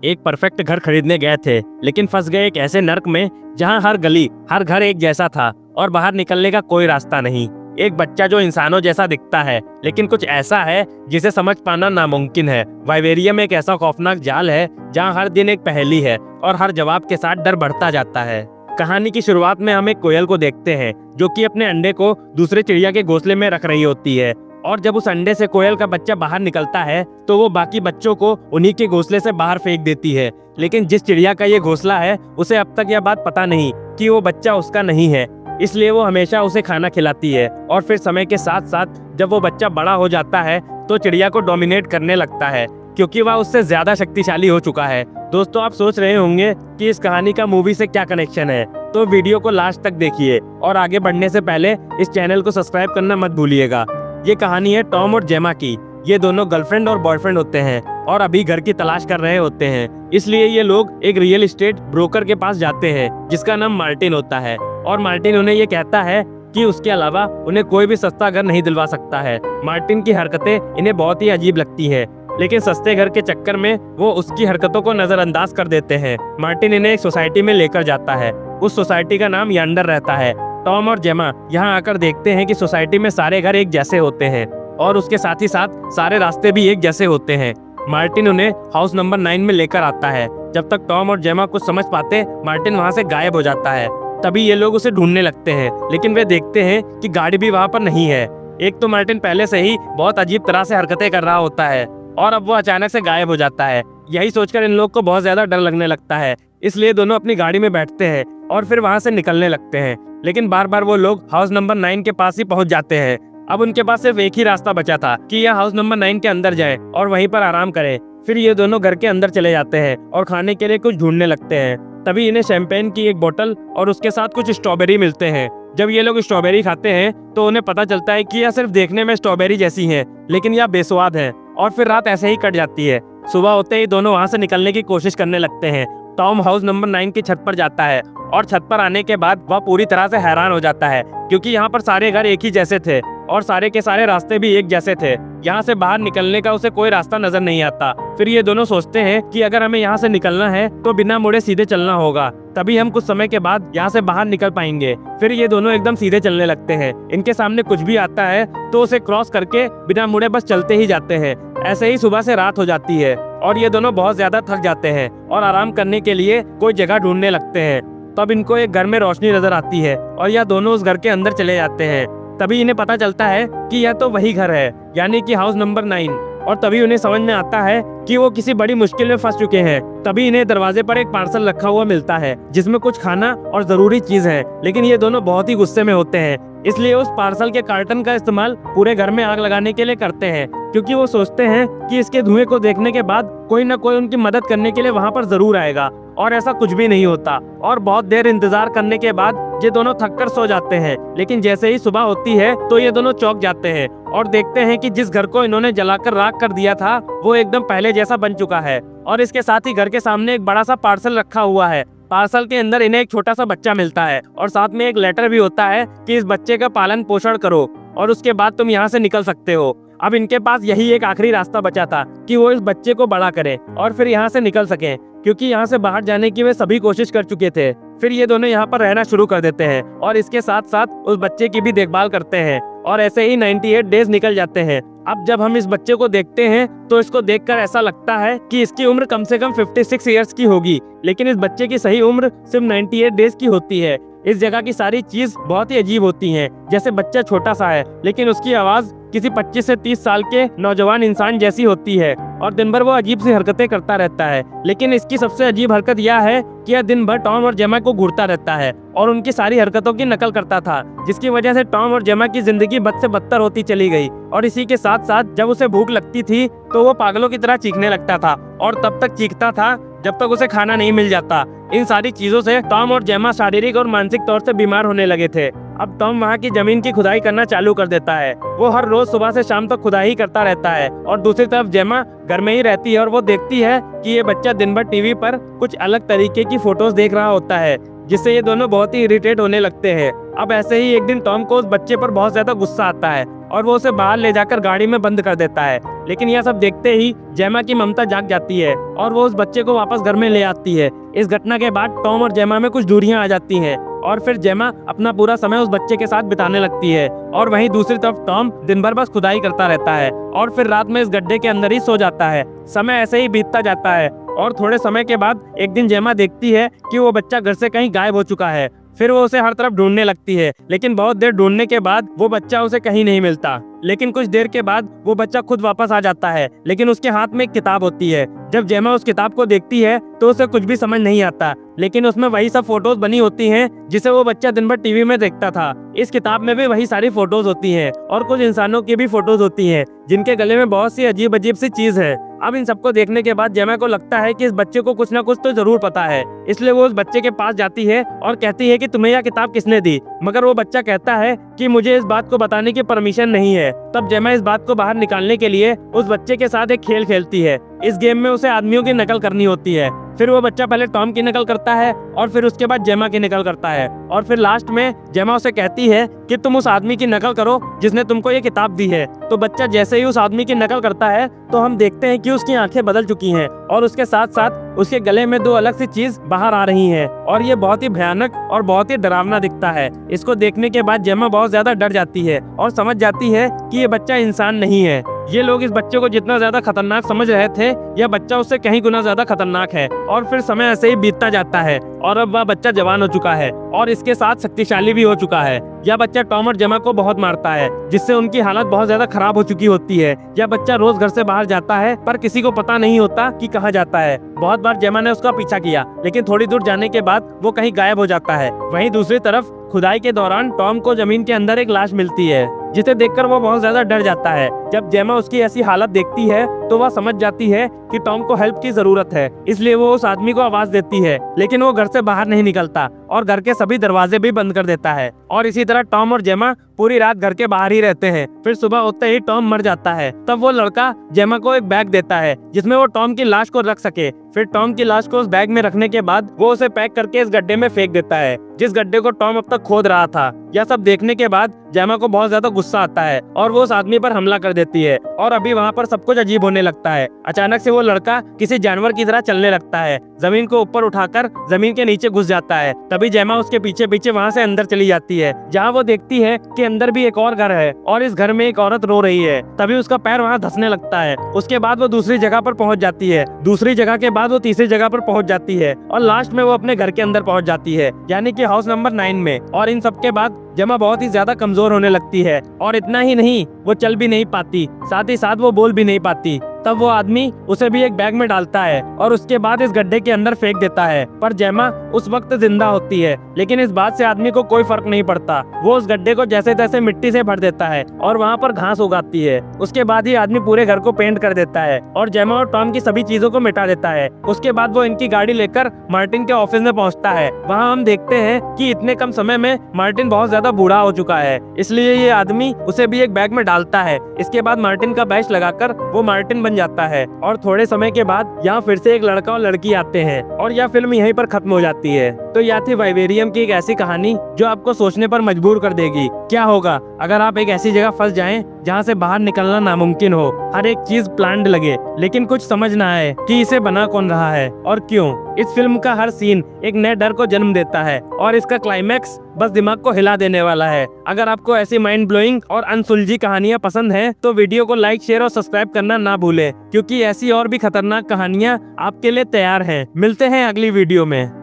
एक परफेक्ट घर खरीदने गए थे, लेकिन फंस गए एक ऐसे नर्क में जहां हर गली हर घर एक जैसा था और बाहर निकलने का कोई रास्ता नहीं। एक बच्चा जो इंसानों जैसा दिखता है, लेकिन कुछ ऐसा है जिसे समझ पाना नामुमकिन है। वाइवेरियम एक ऐसा खौफनाक जाल है जहां हर दिन एक पहेली है और हर जवाब के साथ डर बढ़ता जाता है। कहानी की शुरुआत में हम एक कोयल को देखते हैं जो कि अपने अंडे को दूसरे चिड़िया के घोंसले में रख रही होती है, और जब उस अंडे से कोयल का बच्चा बाहर निकलता है तो वो बाकी बच्चों को उन्हीं के घोंसले से बाहर फेंक देती है। लेकिन जिस चिड़िया का ये घोंसला है उसे अब तक यह बात पता नहीं कि वो बच्चा उसका नहीं है, इसलिए वो हमेशा उसे खाना खिलाती है। और फिर समय के साथ साथ जब वो बच्चा बड़ा हो जाता है तो चिड़िया को डोमिनेट करने लगता है, क्योंकि वह उससे ज्यादा शक्तिशाली हो चुका है। दोस्तों, आप सोच रहे होंगे कि इस कहानी का मूवी से क्या कनेक्शन है, तो वीडियो को लास्ट तक देखिए और आगे बढ़ने से पहले इस चैनल को सब्सक्राइब करना मत भूलिएगा। ये कहानी है टॉम और जेमा की। ये दोनों गर्लफ्रेंड और बॉयफ्रेंड होते हैं और अभी घर की तलाश कर रहे होते हैं, इसलिए ये लोग एक रियल एस्टेट ब्रोकर के पास जाते हैं जिसका नाम मार्टिन होता है। और मार्टिन उन्हें ये कहता है कि उसके अलावा उन्हें कोई भी सस्ता घर नहीं दिलवा सकता है। मार्टिन की हरकतें इन्हें बहुत ही अजीब लगती है, लेकिन सस्ते घर के चक्कर में वो उसकी हरकतों को नजरअंदाज कर देते हैं। मार्टिन इन्हें एक सोसाइटी में लेकर जाता है। उस सोसाइटी का नाम यंडर रहता है। टॉम और जेमा यहाँ आकर देखते हैं कि सोसाइटी में सारे घर एक जैसे होते हैं और उसके साथ ही साथ सारे रास्ते भी एक जैसे होते हैं। मार्टिन उन्हें हाउस नंबर 9 में लेकर आता है। जब तक टॉम और जेमा कुछ समझ पाते, मार्टिन वहाँ से गायब हो जाता है। तभी ये लोग उसे ढूंढने लगते हैं, लेकिन वे देखते हैं कि गाड़ी भी वहाँ पर नहीं है। एक तो मार्टिन पहले से ही बहुत अजीब तरह से हरकतें कर रहा होता है और अब वो अचानक से गायब हो जाता है। यही सोचकर इन लोग को बहुत ज्यादा डर लगने लगता है, इसलिए दोनों अपनी गाड़ी में बैठते हैं और फिर वहाँ से निकलने लगते हैं। लेकिन बार बार वो लोग हाउस नंबर 9 के पास ही पहुँच जाते हैं। अब उनके पास सिर्फ एक ही रास्ता बचा था कि यह हाउस नंबर 9 के अंदर जाए और वहीं पर आराम करें। फिर ये दोनों घर के अंदर चले जाते हैं और खाने के लिए कुछ ढूंढने लगते हैं। तभी इन्हें शैंपेन की एक बोतल और उसके साथ कुछ स्ट्रॉबेरी मिलते हैं। जब ये लोग स्ट्रॉबेरी खाते हैं तो उन्हें पता चलता है कि यह सिर्फ देखने में स्ट्रॉबेरी जैसी है, लेकिन यह बेस्वाद है। और फिर रात ऐसे ही कट जाती है। सुबह होते ही दोनों वहाँ से निकलने की कोशिश करने लगते हैं। टॉम हाउस नंबर 9 की छत पर जाता है और छत पर आने के बाद वह पूरी तरह से हैरान हो जाता है, क्योंकि यहाँ पर सारे घर एक ही जैसे थे और सारे के सारे रास्ते भी एक जैसे थे। यहाँ से बाहर निकलने का उसे कोई रास्ता नजर नहीं आता। फिर ये दोनों सोचते हैं कि अगर हमें यहाँ से निकलना है तो बिना मुड़े सीधे चलना होगा, तभी हम कुछ समय के बाद यहाँ से बाहर निकल पाएंगे। फिर ये दोनों एकदम सीधे चलने लगते हैं। इनके सामने कुछ भी आता है तो उसे क्रॉस करके बिना मुड़े बस चलते ही जाते हैं। ऐसे ही सुबह से रात हो जाती है और ये दोनों बहुत ज्यादा थक जाते हैं और आराम करने के लिए कोई जगह ढूंढने लगते हैं। तब इनको एक घर में रोशनी नजर आती है और यह दोनों उस घर के अंदर चले जाते हैं। तभी इन्हें पता चलता है कि यह तो वही घर है, यानी कि हाउस नंबर 9। और तभी उन्हें समझ में आता है कि वो किसी बड़ी मुश्किल में फंस चुके हैं। तभी इन्हें दरवाजे पर एक पार्सल रखा हुआ मिलता है जिसमें कुछ खाना और जरूरी चीज है, लेकिन ये दोनों बहुत ही गुस्से में होते हैं, इसलिए उस पार्सल के कार्टन का इस्तेमाल पूरे घर में आग लगाने के लिए करते हैं, क्योंकि वो सोचते हैं कि इसके धुएं को देखने के बाद कोई न कोई उनकी मदद करने के लिए वहाँ पर जरूर आएगा। और ऐसा कुछ भी नहीं होता और बहुत देर इंतजार करने के बाद ये दोनों थककर सो जाते हैं। लेकिन जैसे ही सुबह होती है तो ये दोनों चौंक जाते हैं और देखते हैं कि जिस घर को इन्होंने जलाकर राख कर दिया था वो एकदम पहले जैसा बन चुका है। और इसके साथ ही घर के सामने एक बड़ा सा पार्सल रखा हुआ है। पार्सल के अंदर इन्हें एक छोटा सा बच्चा मिलता है और साथ में एक लेटर भी होता है कि इस बच्चे का पालन पोषण करो और उसके बाद तुम यहाँ से निकल सकते हो। अब इनके पास यही एक आखिरी रास्ता बचा था कि वो इस बच्चे को बड़ा करें और फिर यहाँ से निकल सकें, क्योंकि यहाँ से बाहर जाने की वे सभी कोशिश कर चुके थे। फिर ये दोनों यहाँ पर रहना शुरू कर देते हैं और इसके साथ साथ उस बच्चे की भी देखभाल करते हैं और ऐसे ही 98 डेज निकल जाते हैं। अब जब हम इस बच्चे को देखते हैं तो इसको देखकर ऐसा लगता है कि इसकी उम्र कम से कम 56 ईयर्स की होगी, लेकिन इस बच्चे की सही उम्र सिर्फ 98 डेज की होती है। इस जगह की सारी चीज बहुत ही अजीब होती हैं, जैसे बच्चा छोटा सा है लेकिन उसकी आवाज किसी 25 से 30 साल के नौजवान इंसान जैसी होती है और दिन भर वो अजीब सी हरकतें करता रहता है। लेकिन इसकी सबसे अजीब हरकत यह है कि यह दिन भर टॉम और जेमा को घूरता रहता है और उनकी सारी हरकतों की नकल करता था, जिसकी वजह से टॉम और जेमा की जिंदगी बद से बदतर होती चली गई। और इसी के साथ साथ जब उसे भूख लगती थी तो वो पागलों की तरह चीखने लगता था और तब तक चीखता था जब तक उसे खाना नहीं मिल जाता। इन सारी चीजों से टॉम और जेमा शारीरिक और मानसिक तौर से बीमार होने लगे थे। अब टॉम वहाँ की जमीन की खुदाई करना चालू कर देता है। वो हर रोज सुबह से शाम तक खुदाई ही करता रहता है और दूसरी तरफ जेमा घर में ही रहती है और वो देखती है कि ये बच्चा दिन भर टीवी पर कुछ अलग तरीके की फोटोज देख रहा होता है, जिससे ये दोनों बहुत ही इरिटेट होने लगते हैं। अब ऐसे ही एक दिन टॉम को उस बच्चे पर बहुत ज्यादा गुस्सा आता है और वो उसे बाहर ले जाकर गाड़ी में बंद कर देता है। लेकिन यह सब देखते ही जेमा की ममता जाग जाती है और वो उस बच्चे को वापस घर में ले आती है। इस घटना के बाद टॉम और जेमा में कुछ दूरियां आ जाती हैं और फिर जेमा अपना पूरा समय उस बच्चे के साथ बिताने लगती है और वहीं दूसरी तरफ टॉम दिन भर बस खुदाई करता रहता है और फिर रात में इस गड्ढे के अंदर ही सो जाता है। समय ऐसे ही बीतता जाता है और थोड़े समय के बाद एक दिन जेमा देखती है कि वो बच्चा घर से कहीं गायब हो चुका है। फिर वो उसे हर तरफ ढूंढने लगती है, लेकिन बहुत देर ढूंढने के बाद वो बच्चा उसे कहीं नहीं मिलता। लेकिन कुछ देर के बाद वो बच्चा खुद वापस आ जाता है, लेकिन उसके हाथ में एक किताब होती है। जब जेमा उस किताब को देखती है तो उसे कुछ भी समझ नहीं आता, लेकिन उसमें वही सब फोटोज बनी होती हैं जिसे वो बच्चा दिन भर टीवी में देखता था। इस किताब में भी वही सारी फोटोज होती हैं और कुछ इंसानों की भी फोटोज होती हैं जिनके गले में बहुत सी अजीब अजीब सी चीज है। अब इन सबको देखने के बाद जेमा को लगता है कि इस बच्चे को कुछ ना कुछ तो जरूर पता है, इसलिए वो उस बच्चे के पास जाती है और कहती है कि तुम्हें यह किताब किसने दी। मगर वो बच्चा कहता है कि मुझे इस बात को बताने की परमिशन नहीं है। तब जेमा इस बात को बाहर निकालने के लिए उस बच्चे के साथ एक खेल खेलती है। इस गेम में उसे आदमियों की नकल करनी होती है। फिर वो बच्चा पहले टॉम की नकल करता है और फिर उसके बाद जेमा की नकल करता है और फिर लास्ट में जेमा उसे कहती है कि तुम उस आदमी की नकल करो जिसने तुमको ये किताब दी है। तो बच्चा जैसे ही उस आदमी की नकल करता है तो हम देखते हैं कि उसकी आंखें बदल चुकी हैं और उसके साथ साथ उसके गले में दो अलग सी चीज बाहर आ रही हैं और ये बहुत ही भयानक और बहुत ही डरावना दिखता है। इसको देखने के बाद जेमा बहुत ज्यादा डर जाती है और समझ जाती है कि ये बच्चा इंसान नहीं है। ये लोग इस बच्चे को जितना ज्यादा खतरनाक समझ रहे थे, यह बच्चा उससे कहीं गुना ज्यादा खतरनाक है। और फिर समय ऐसे ही बीतता जाता है और अब वह बच्चा जवान हो चुका है और इसके साथ शक्तिशाली भी हो चुका है। यह बच्चा टॉम और जेमा को बहुत मारता है, जिससे उनकी हालत बहुत ज्यादा खराब हो चुकी होती है। यह बच्चा रोज घर से बाहर जाता है पर किसी को पता नहीं होता कि कहाँ जाता है। बहुत बार जेमा ने उसका पीछा किया, लेकिन थोड़ी दूर जाने के बाद वो कहीं गायब हो जाता है। वहीं दूसरी तरफ खुदाई के दौरान टॉम को जमीन के अंदर एक लाश मिलती है, जिसे देखकर वो बहुत ज्यादा डर जाता है। जब जेमा उसकी ऐसी हालत देखती है तो वह समझ जाती है कि टॉम को हेल्प की जरूरत है, इसलिए वो उस आदमी को आवाज देती है, लेकिन वो घर से बाहर नहीं निकलता और घर के सभी दरवाजे भी बंद कर देता है। और इसी तरह टॉम और जेमा पूरी रात घर के बाहर ही रहते हैं। फिर सुबह होते ही टॉम मर जाता है। तब वो लड़का जेमा को एक बैग देता है जिसमें वो टॉम की लाश को रख सके। फिर टॉम की लाश को उस बैग में रखने के बाद वो उसे पैक करके इस गड्ढे में फेंक देता है, जिस गड्ढे को टॉम अब तक खोद रहा था। यह सब देखने के बाद जेमा को बहुत ज्यादा गुस्सा आता है और वो उस आदमी पर हमला कर देती है और अभी वहाँ पर सब कुछ अजीब होने लगता है। अचानक से वो लड़का किसी जानवर की तरह चलने लगता है, जमीन को ऊपर उठाकर जमीन के नीचे घुस जाता है। तभी जेमा उसके पीछे पीछे वहाँ से अंदर चली जाती है, जहाँ वो देखती है कि अंदर भी एक और घर है और इस घर में एक औरत रो रही है। तभी उसका पैर वहाँ धंसने लगता है। उसके बाद वो दूसरी जगह पर पहुँच जाती है, दूसरी जगह के बाद वो तीसरी जगह पर पहुँच जाती है और लास्ट में वो अपने घर के अंदर पहुँच जाती है, यानी कि हाउस नंबर 9 में। और इन सब के बाद जेमा बहुत ही ज्यादा कमजोर होने लगती है और इतना ही नहीं, वो चल भी नहीं पाती, साथ ही साथ वो बोल भी नहीं पाती। तब वो आदमी उसे भी एक बैग में डालता है और उसके बाद इस गड्ढे के अंदर फेंक देता है। पर जेमा उस वक्त जिंदा होती है, लेकिन इस बात से आदमी को कोई फर्क नहीं पड़ता। वो उस गड्ढे को जैसे तैसे मिट्टी से भर देता है और वहाँ पर घास उगाती है। उसके बाद ही आदमी पूरे घर को पेंट कर देता है और जेमा और टॉम की सभी चीजों को मिटा देता है। उसके बाद वो इनकी गाड़ी लेकर मार्टिन के ऑफिस में पहुँचता है। वहाँ हम देखते हैं कि इतने कम समय में मार्टिन बहुत ज्यादा बूढ़ा हो चुका है, इसलिए ये आदमी उसे भी एक बैग में डालता है। इसके बाद मार्टिन का बैच लगाकर वो मार्टिन बन जाता है और थोड़े समय के बाद यहाँ फिर से एक लड़का और लड़की आते हैं और यह फिल्म यहीं पर खत्म हो जाती है। तो यह थी वाइवेरियम की एक ऐसी कहानी जो आपको सोचने पर मजबूर कर देगी। क्या होगा अगर आप एक ऐसी जगह फंस जाएं जहाँ से बाहर निकलना नामुमकिन हो, हर एक चीज प्लान्ड लगे, लेकिन कुछ समझ ना आए कि इसे बना कौन रहा है और क्यों। इस फिल्म का हर सीन एक नए डर को जन्म देता है और इसका क्लाइमैक्स बस दिमाग को हिला देने वाला है। अगर आपको ऐसी माइंड ब्लोइंग और अनसुलझी कहानियां पसंद हैं, तो वीडियो को लाइक, शेयर और सब्सक्राइब करना ना भूलें, क्योंकि ऐसी और भी खतरनाक कहानियां आपके लिए तैयार हैं। मिलते हैं अगली वीडियो में।